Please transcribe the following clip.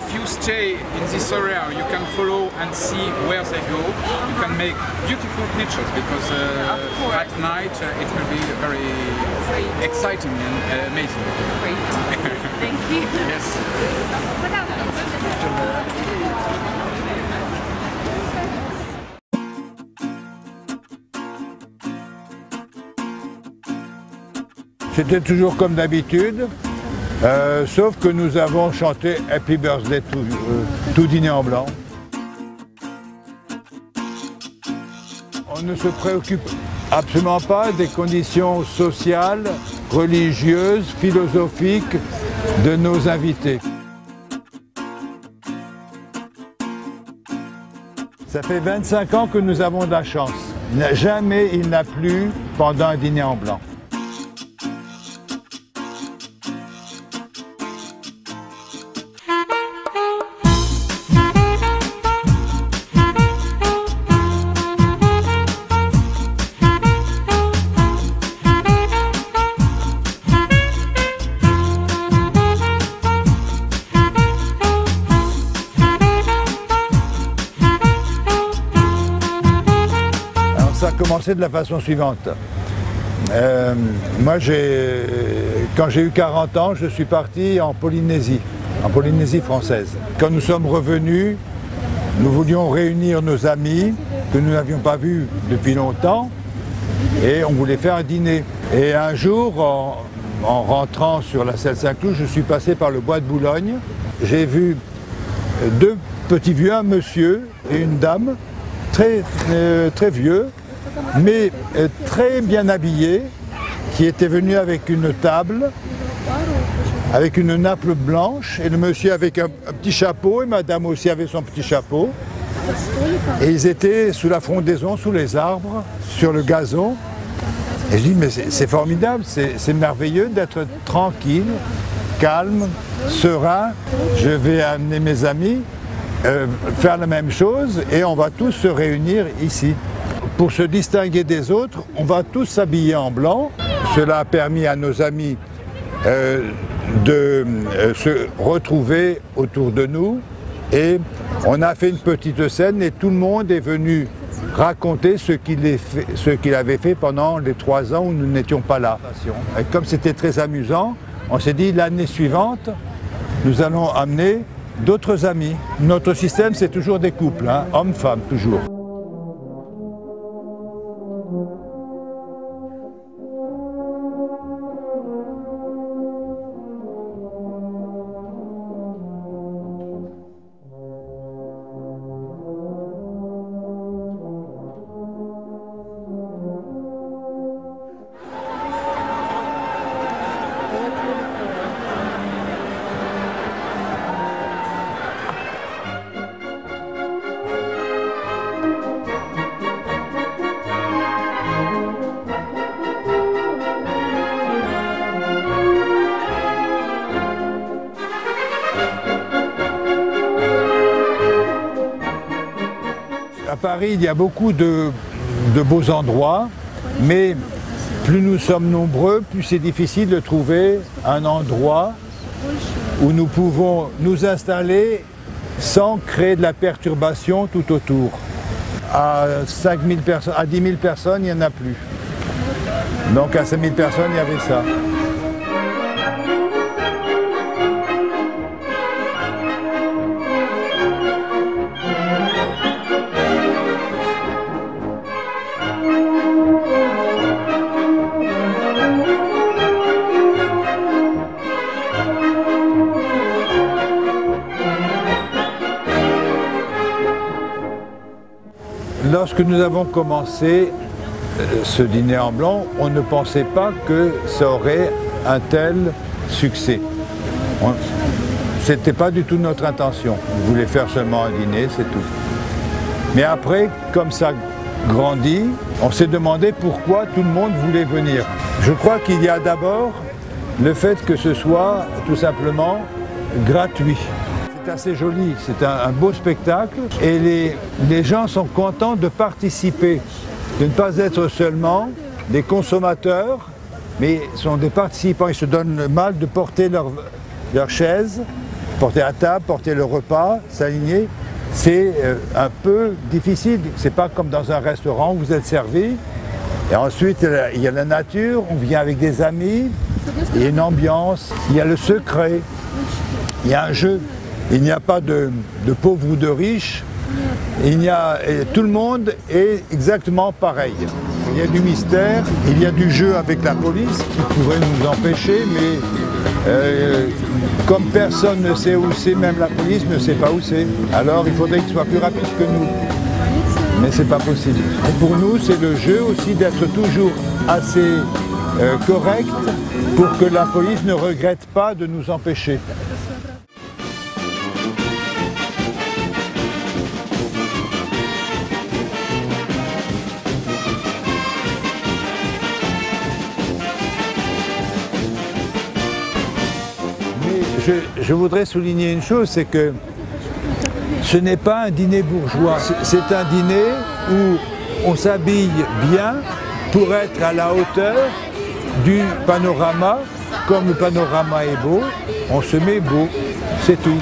if you stay in this area, you can follow and see where they go. You can make beautiful pictures because at night it will be very exciting and amazing. Great. Thank you. Yes. C'était toujours comme d'habitude, sauf que nous avons chanté Happy Birthday tout dîner en blanc. On ne se préoccupe absolument pas des conditions sociales, religieuses, philosophiques de nos invités. Ça fait 25 ans que nous avons de la chance. Jamais il n'a plu pendant un dîner en blanc. Ça a commencé de la façon suivante. Moi, quand j'ai eu 40 ans, je suis parti en Polynésie française. Quand nous sommes revenus, nous voulions réunir nos amis que nous n'avions pas vus depuis longtemps et on voulait faire un dîner. Et un jour, en rentrant sur la Selle Saint-Cloud, je suis passé par le bois de Boulogne. J'ai vu deux petits vieux, un monsieur et une dame, très vieux, mais très bien habillés, qui étaient venus avec une table, avec une nappe blanche, et le monsieur avec un petit chapeau, et madame aussi avait son petit chapeau. Et ils étaient sous la frondaison, sous les arbres, sur le gazon. Et je dis, mais c'est formidable, c'est merveilleux d'être tranquille, calme, serein. Je vais amener mes amis, faire la même chose, et on va tous se réunir ici. Pour se distinguer des autres, on va tous s'habiller en blanc. Cela a permis à nos amis de se retrouver autour de nous et on a fait une petite scène et tout le monde est venu raconter ce qu'il avait fait pendant les 3 ans où nous n'étions pas là. Et comme c'était très amusant, on s'est dit l'année suivante, nous allons amener d'autres amis. Notre système, c'est toujours des couples, hein, hommes-femmes toujours. À Paris, il y a beaucoup de beaux endroits, mais plus nous sommes nombreux, plus c'est difficile de trouver un endroit où nous pouvons nous installer sans créer de la perturbation tout autour. À 5 000 personnes, à 10 000 personnes, il n'y en a plus. Donc à 5 000 personnes, il y avait ça. Lorsque nous avons commencé ce dîner en blanc, on ne pensait pas que ça aurait un tel succès. Ce n'était pas du tout notre intention. On voulait faire seulement un dîner, c'est tout. Mais après, comme ça grandit, on s'est demandé pourquoi tout le monde voulait venir. Je crois qu'il y a d'abord le fait que ce soit tout simplement gratuit. C'est assez joli, c'est un beau spectacle et les gens sont contents de participer, de ne pas être seulement des consommateurs, mais sont des participants. Ils se donnent le mal de porter leur chaise porter la table, porter le repas, s'aligner, c'est un peu difficile. C'est pas comme dans un restaurant où vous êtes servi. Et ensuite, il y a la nature, on vient avec des amis, il y a une ambiance, il y a le secret, il y a un jeu. Il n'y a pas de pauvres ou de riches, tout le monde est exactement pareil. Il y a du mystère, il y a du jeu avec la police qui pourrait nous empêcher, mais comme personne ne sait où c'est, même la police ne sait pas où c'est. Alors il faudrait qu'il soit plus rapide que nous. Mais c'est pas possible. Et pour nous, c'est le jeu aussi d'être toujours assez correct pour que la police ne regrette pas de nous empêcher. Je voudrais souligner une chose, c'est que ce n'est pas un dîner bourgeois. C'est un dîner où on s'habille bien pour être à la hauteur du panorama. Comme le panorama est beau, on se met beau, c'est tout.